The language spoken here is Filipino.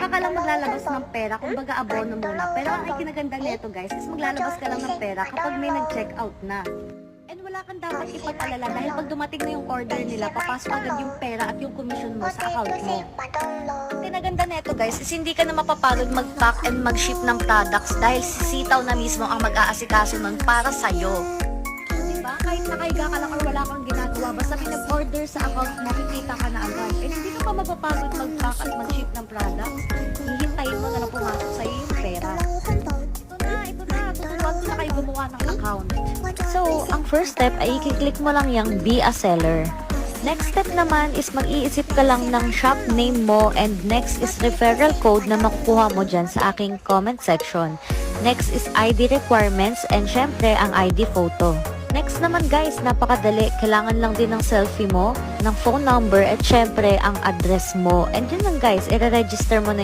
Saka ka lang maglalabas ng pera, kumbaga abono muna. Pero ang ikinaganda nito guys, is maglalabas ka lang ng pera kapag may nag-check out na. And wala kang dapat ipag-alala dahil pag dumating na yung order nila, papasok agad yung pera at yung commission mo sa account mo. Ang kinaganda nito guys is hindi ka na mapapagod mag-pack and mag-ship ng products dahil si Sitaw na mismo ang mag-aasikaso nun para sa'yo. Diba? Kahit nakahiga ka lang or wala kang ginagawa, basta may nag-order sa account mo, kikita ka na agad. And hindi ka pa mapapagod mag-pack at mag-ship ng products. Hihintayin mo na lang pumasok sa'yo yung pera. Ito na. Tuturuan ko na kayo gumawa ng account. So, ang first step ay i-click mo lang yung Be a Seller. Next step naman is mag-iisip ka lang ng shop name mo, and next is referral code na makukuha mo dyan sa aking comment section. Next is ID requirements and syempre ang ID photo. Next naman guys, napakadali. Kailangan lang din ng selfie mo, ng phone number at syempre ang address mo. And yun lang guys, i-register mo na